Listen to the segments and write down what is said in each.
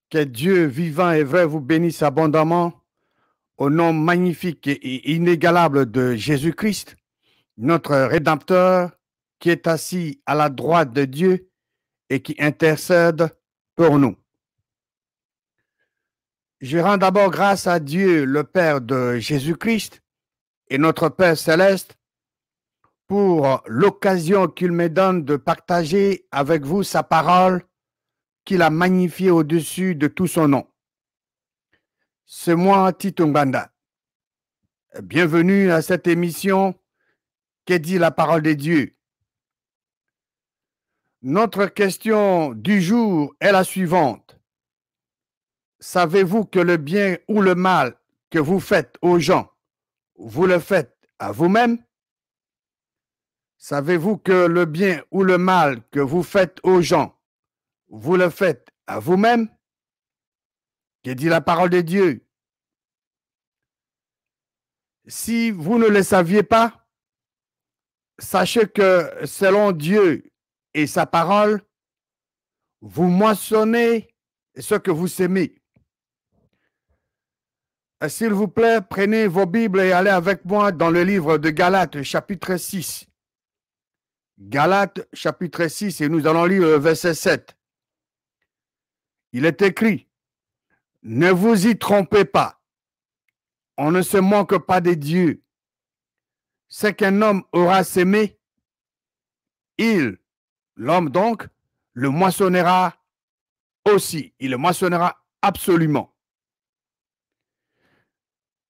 Que Dieu vivant et vrai vous bénisse abondamment au nom magnifique et inégalable de Jésus-Christ, notre Rédempteur, qui est assis à la droite de Dieu et qui intercède pour nous. Je rends d'abord grâce à Dieu, le Père de Jésus-Christ et notre Père céleste, pour l'occasion qu'il me donne de partager avec vous sa parole qu'il a magnifiée au-dessus de tout son nom. C'est moi, Tito Nganda. Bienvenue à cette émission Qu'est dit la parole de Dieu. Notre question du jour est la suivante. Savez-vous que le bien ou le mal que vous faites aux gens, vous le faites à vous-même? Savez-vous que le bien ou le mal que vous faites aux gens, vous le faites à vous-même? Qu'est dit la parole de Dieu? Si vous ne le saviez pas, sachez que selon Dieu et sa parole, vous moissonnez ce que vous sémez. S'il vous plaît, prenez vos Bibles et allez avec moi dans le livre de Galates, chapitre 6. Galates, chapitre 6, et nous allons lire le verset 7. Il est écrit, « Ne vous y trompez pas, on ne se manque pas de Dieu. Ce qu'un homme aura sémé, l'homme donc, le moissonnera aussi. Il le moissonnera absolument. »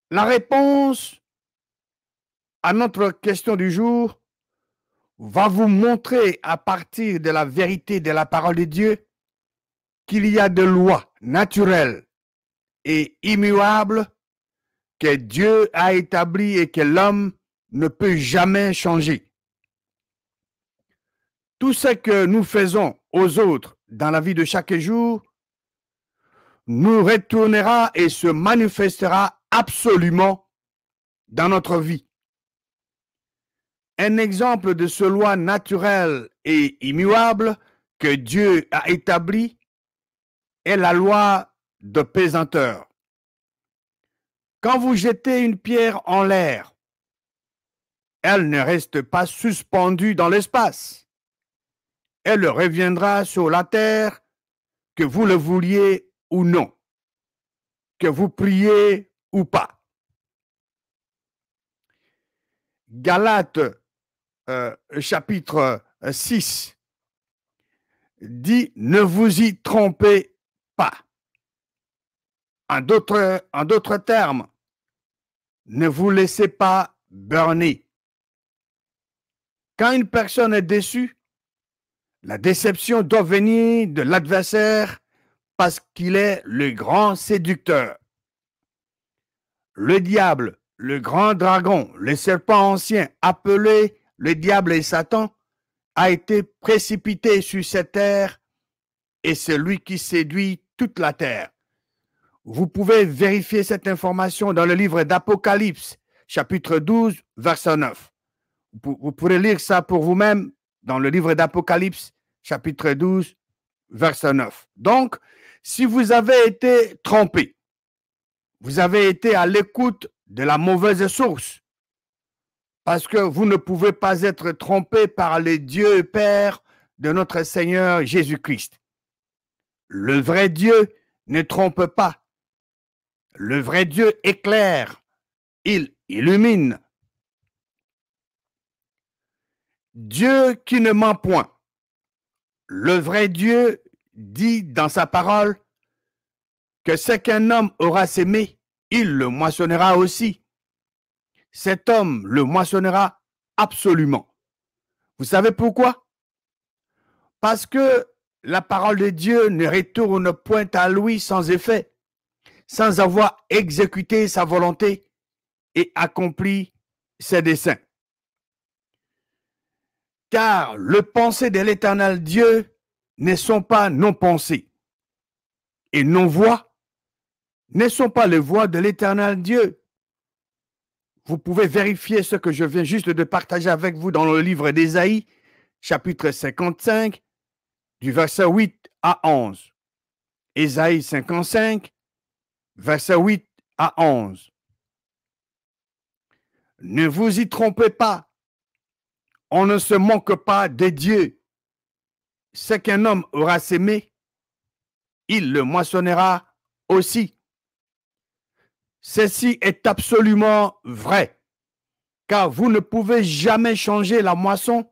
La réponse à notre question du jour va vous montrer à partir de la vérité de la parole de Dieu qu'il y a des lois naturelles et immuables que Dieu a établies et que l'homme ne peut jamais changer. Tout ce que nous faisons aux autres dans la vie de chaque jour nous retournera et se manifestera absolument dans notre vie. Un exemple de ce loi naturelle et immuable que Dieu a établie est la loi de pesanteur. Quand vous jetez une pierre en l'air, elle ne reste pas suspendue dans l'espace. Elle reviendra sur la terre, que vous le vouliez ou non, que vous priez ou pas. Galates chapitre 6 dit « Ne vous y trompez pas ». En d'autres termes, ne vous laissez pas berner. Quand une personne est déçue, la déception doit venir de l'adversaire parce qu'il est le grand séducteur. Le diable, le grand dragon, le serpent ancien, appelé le diable et Satan, a été précipité sur cette terre et c'est lui qui séduit toute la terre. Vous pouvez vérifier cette information dans le livre d'Apocalypse, chapitre 12, verset 9. Vous pourrez lire ça pour vous-même dans le livre d'Apocalypse, chapitre 12, verset 9. Donc, si vous avez été trompé, vous avez été à l'écoute de la mauvaise source, parce que vous ne pouvez pas être trompé par le Dieu Père de notre Seigneur Jésus-Christ. Le vrai Dieu ne trompe pas. Le vrai Dieu éclaire, il illumine. Dieu qui ne ment point. Le vrai Dieu dit dans sa parole que ce qu'un homme aura sémé, il le moissonnera aussi. Cet homme le moissonnera absolument. Vous savez pourquoi? Parce que la parole de Dieu ne retourne point à lui sans effet, sans avoir exécuté sa volonté et accompli ses desseins. Car les pensées de l'Éternel Dieu ne sont pas nos pensées, et nos voies ne sont pas les voies de l'Éternel Dieu. Vous pouvez vérifier ce que je viens juste de partager avec vous dans le livre d'Ésaïe, chapitre 55, du verset 8 à 11. Ésaïe 55, versets 8 à 11. Ne vous y trompez pas, on ne se moque pas de Dieu. Ce qu'un homme aura sémé, il le moissonnera aussi. Ceci est absolument vrai, car vous ne pouvez jamais changer la moisson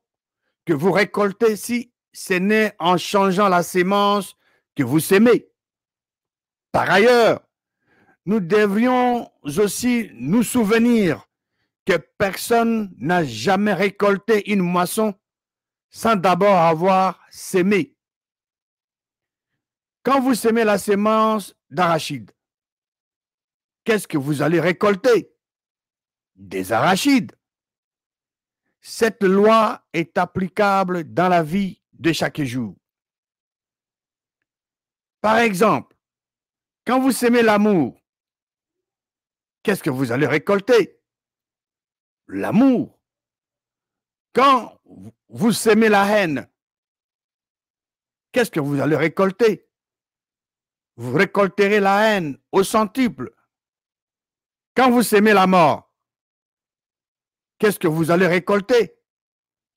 que vous récoltez si ce n'est en changeant la sémence que vous sémez. Par ailleurs, nous devrions aussi nous souvenir que personne n'a jamais récolté une moisson sans d'abord avoir sémé. Quand vous sémez la sémence d'arachide, qu'est-ce que vous allez récolter? Des arachides. Cette loi est applicable dans la vie de chaque jour. Par exemple, quand vous sémez l'amour, qu'est-ce que vous allez récolter? L'amour. Quand vous sémez la haine, qu'est-ce que vous allez récolter? Vous récolterez la haine au centuple. Quand vous sémez la mort, qu'est-ce que vous allez récolter?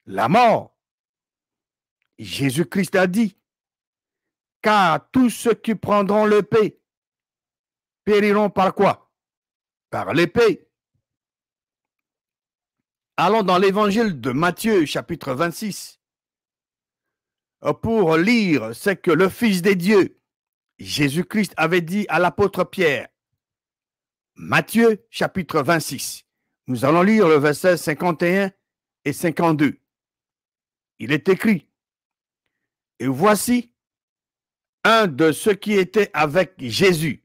La mort. Jésus-Christ a dit, car tous ceux qui prendront l'épée périront par quoi? Par l'épée. Allons dans l'évangile de Matthieu, chapitre 26, pour lire ce que le Fils des dieux, Jésus-Christ, avait dit à l'apôtre Pierre. Matthieu, chapitre 26. Nous allons lire le verset 51 et 52. Il est écrit, « Et voici un de ceux qui étaient avec Jésus. »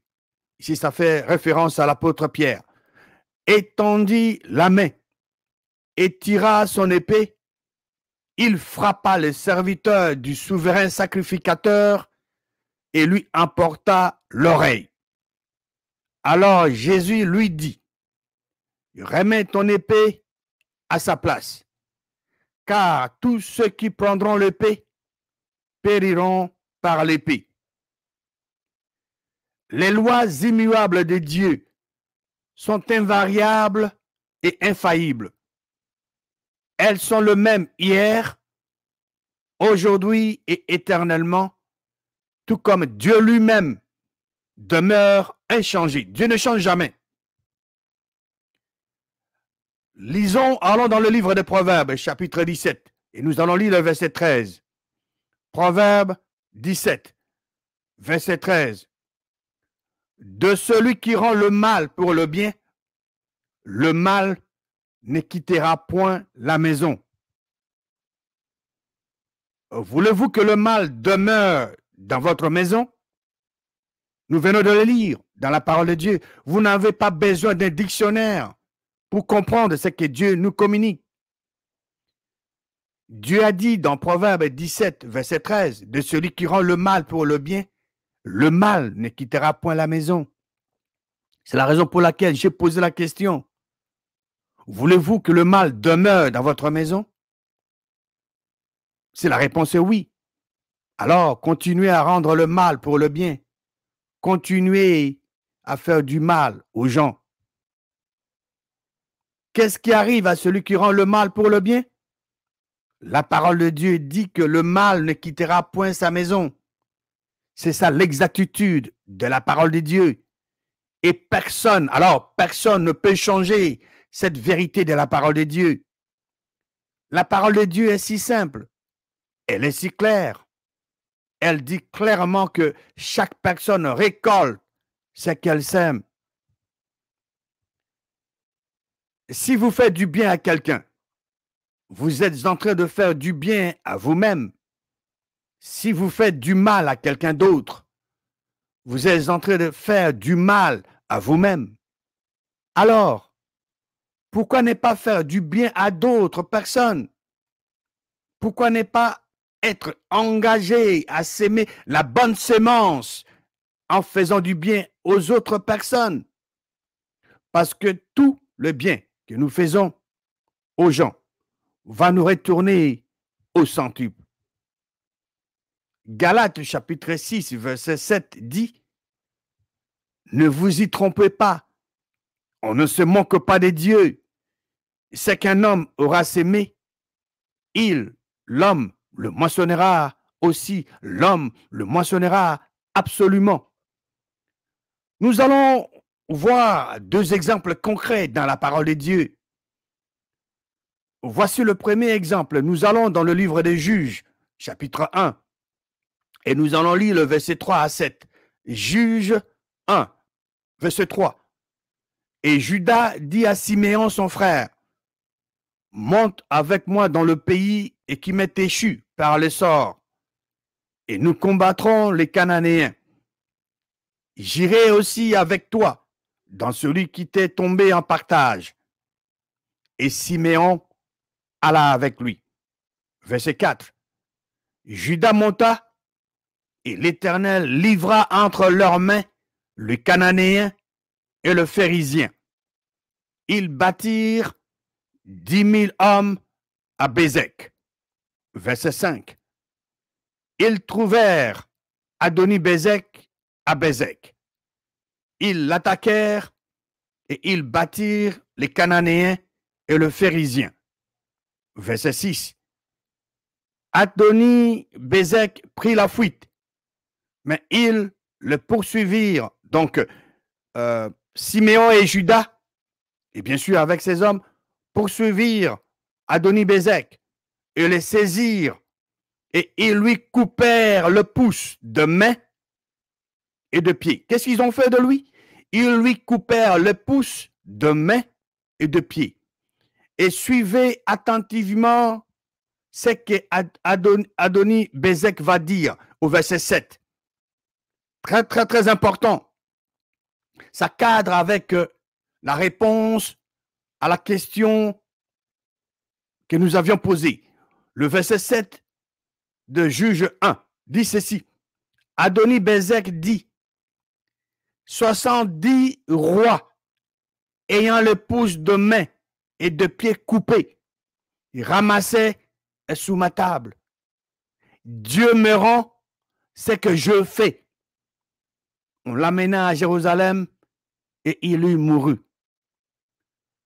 Ici, ça fait référence à l'apôtre Pierre. « Étendit la main et tira son épée. Il frappa le serviteur du souverain sacrificateur et lui emporta l'oreille. Alors Jésus lui dit, « Remets ton épée à sa place, car tous ceux qui prendront l'épée périront par l'épée. » Les lois immuables de Dieu sont invariables et infaillibles. Elles sont le même hier, aujourd'hui et éternellement, tout comme Dieu lui-même demeure inchangé. Dieu ne change jamais. Allons dans le livre des Proverbes, chapitre 17, et nous allons lire le verset 13. Proverbe 17, verset 13. De celui qui rend le mal pour le bien, le mal ne quittera point la maison. Voulez-vous que le mal demeure dans votre maison? Nous venons de le lire dans la parole de Dieu. Vous n'avez pas besoin d'un dictionnaire pour comprendre ce que Dieu nous communique. Dieu a dit dans Proverbe 17, verset 13, de celui qui rend le mal pour le bien, le mal ne quittera point la maison. C'est la raison pour laquelle j'ai posé la question. Voulez-vous que le mal demeure dans votre maison? Si la réponse est oui, alors continuez à rendre le mal pour le bien. Continuez à faire du mal aux gens. Qu'est-ce qui arrive à celui qui rend le mal pour le bien? La parole de Dieu dit que le mal ne quittera point sa maison. C'est ça l'exactitude de la parole de Dieu. Et personne ne peut changer cette vérité de la parole de Dieu. La parole de Dieu est si simple. Elle est si claire. Elle dit clairement que chaque personne récolte ce qu'elle sème. Si vous faites du bien à quelqu'un, vous êtes en train de faire du bien à vous-même. Si vous faites du mal à quelqu'un d'autre, vous êtes en train de faire du mal à vous-même. Alors, pourquoi ne pas faire du bien à d'autres personnes? Pourquoi ne pas être engagé à s'aimer la bonne sémence en faisant du bien aux autres personnes? Parce que tout le bien que nous faisons aux gens va nous retourner au centuple. Galates chapitre 6, verset 7 dit, ne vous y trompez pas, on ne se moque pas des dieux. C'est qu'un homme aura sémé, l'homme, le moissonnera aussi, l'homme le moissonnera absolument. Nous allons voir deux exemples concrets dans la parole de Dieu. Voici le premier exemple. Nous allons dans le livre des Juges, chapitre 1, et nous allons lire le verset 3 à 7. Juges 1, verset 3. Et Judas dit à Siméon, son frère, monte avec moi dans le pays et qui m'est échu par le sort, et nous combattrons les Cananéens. J'irai aussi avec toi dans celui qui t'est tombé en partage. Et Siméon alla avec lui. Verset 4. Judas monta, et l'Éternel livra entre leurs mains le Cananéen et le Phérisien. Ils bâtirent 10 000 hommes à Bézek. Verset 5. Ils trouvèrent Adoni-Bézek à Bézek. Ils l'attaquèrent et ils battirent les Cananéens et le Phérisien. Verset 6. Adoni-Bézek prit la fuite, mais ils le poursuivirent. Donc, Siméon et Judas, et bien sûr avec ses hommes, poursuivirent Adoni-Bézek et les saisirent, et ils lui coupèrent le pouce de main et de pied. Qu'est-ce qu'ils ont fait de lui? Ils lui coupèrent le pouce de main et de pied. Et suivez attentivement ce que Adoni-Bézek va dire au verset 7. Très, très, très important. Ça cadre avec la réponse à la question que nous avions posée. Le verset 7 de Juge 1 dit ceci. Adoni-Bézek dit, 70 rois ayant le pouce de main et de pied coupés, ramassaient sous ma table. Dieu me rend ce que je fais. On l'amena à Jérusalem et il y mourut.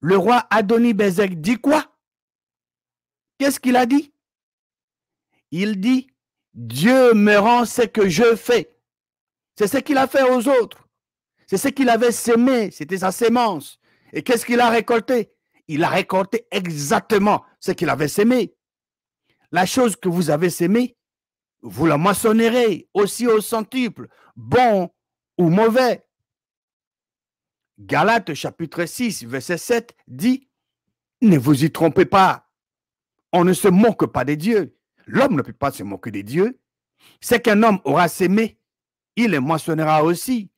Le roi Adoni-Bézek dit quoi? Qu'est-ce qu'il a dit? Il dit, Dieu me rend ce que je fais. C'est ce qu'il a fait aux autres. C'est ce qu'il avait sémé, c'était sa sémence. Et qu'est-ce qu'il a récolté? Il a récolté exactement ce qu'il avait sémé. La chose que vous avez sémée, vous la moissonnerez aussi au centuple, bon ou mauvais. Galates chapitre 6, verset 7 dit, ne vous y trompez pas, on ne se moque pas des dieux. L'homme ne peut pas se moquer des dieux. C'est qu'un homme aura sémé, il les moissonnera aussi.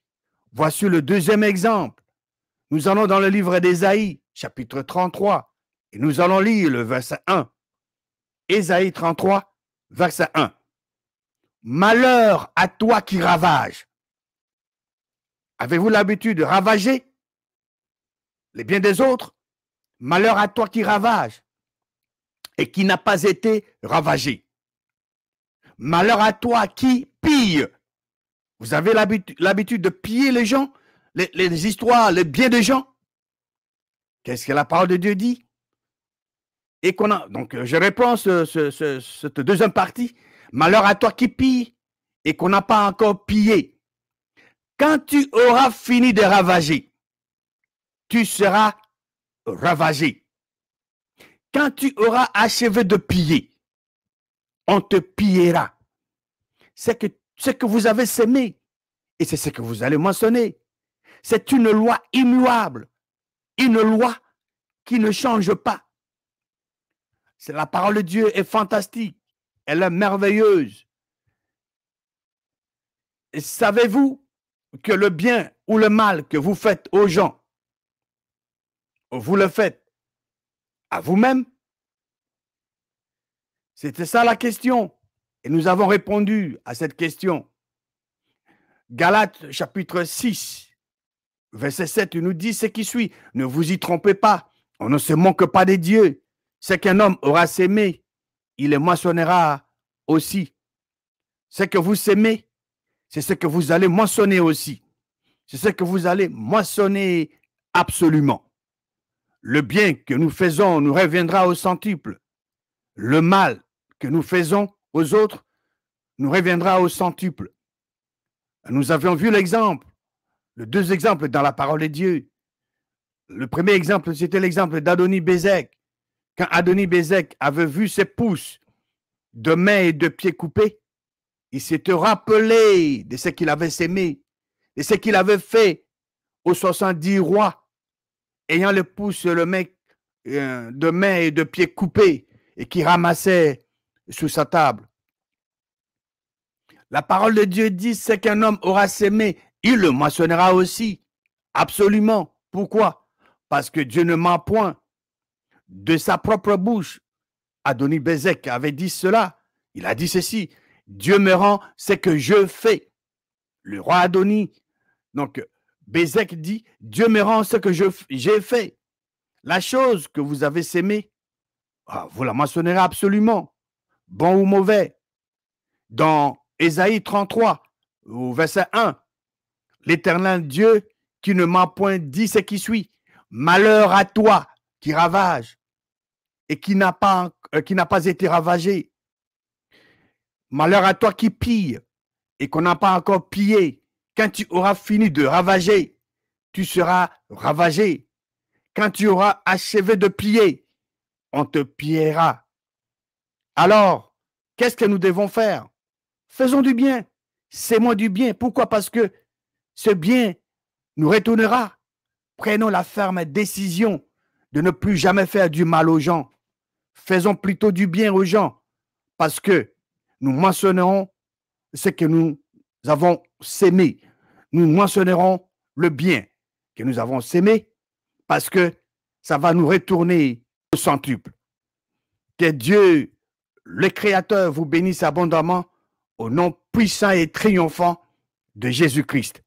Voici le deuxième exemple. Nous allons dans le livre d'Ésaïe, chapitre 33, et nous allons lire le verset 1. Ésaïe 33, verset 1. Malheur à toi qui ravages. Avez-vous l'habitude de ravager les biens des autres? Malheur à toi qui ravages et qui n'a pas été ravagé. Malheur à toi qui pille. Vous avez l'habitude de piller les gens, les histoires, les biens des gens. Qu'est-ce que la parole de Dieu dit? Et qu'on a. Donc, je réponds cette deuxième partie. Malheur à toi qui pille et qu'on n'a pas encore pillé. Quand tu auras fini de ravager, tu seras ravagé. Quand tu auras achevé de piller, on te pillera. C'est que ce que vous avez sémé, et c'est ce que vous allez mentionner. C'est une loi immuable, une loi qui ne change pas. C'est la parole de Dieu est fantastique, elle est merveilleuse. Et savez-vous que le bien ou le mal que vous faites aux gens, vous le faites à vous-même? C'était ça la question. Et nous avons répondu à cette question. Galates chapitre 6, verset 7 nous dit ce qui suit. Ne vous y trompez pas, on ne se moque pas des dieux. Ce qu'un homme aura sémé, il les moissonnera aussi. Ce que vous sémez, c'est ce que vous allez moissonner aussi. C'est ce que vous allez moissonner absolument. Le bien que nous faisons nous reviendra au centuple. Le mal que nous faisons aux autres nous reviendra au centuple. Nous avions vu l'exemple, les deux exemples dans la parole de Dieu. Le premier exemple, c'était l'exemple d'Adoni-Bézek. Quand Adoni-Bézek avait vu ses pouces de mains et de pieds coupés, il s'était rappelé de ce qu'il avait sémé, de ce qu'il avait fait aux 70 rois, ayant les pouces de mains et de pieds coupés et qui ramassaient sous sa table. La parole de Dieu dit, ce qu'un homme aura sémé, il le moissonnera aussi. Absolument. Pourquoi? Parce que Dieu ne ment point. De sa propre bouche, Adoni-Bézek avait dit cela. Il a dit ceci, Dieu me rend ce que je fais. Le roi Adoni, donc Bézek dit, Dieu me rend ce que j'ai fait. La chose que vous avez sémée, vous la moissonnerez absolument, bon ou mauvais. Dans Ésaïe 33, au verset 1, l'Éternel Dieu qui ne ment point dit ce qui suit. Malheur à toi qui ravage et qui n'a pas été ravagé. Malheur à toi qui pille et qu'on n'a pas encore pillé. Quand tu auras fini de ravager, tu seras ravagé. Quand tu auras achevé de piller, on te pillera. Alors, qu'est-ce que nous devons faire? Faisons du bien. Sémons du bien. Pourquoi? Parce que ce bien nous retournera. Prenons la ferme décision de ne plus jamais faire du mal aux gens. Faisons plutôt du bien aux gens parce que nous mentionnerons ce que nous avons sémé. Nous mentionnerons le bien que nous avons sémé parce que ça va nous retourner au centuple. Que Dieu, le Créateur, vous bénisse abondamment au nom puissant et triomphant de Jésus-Christ.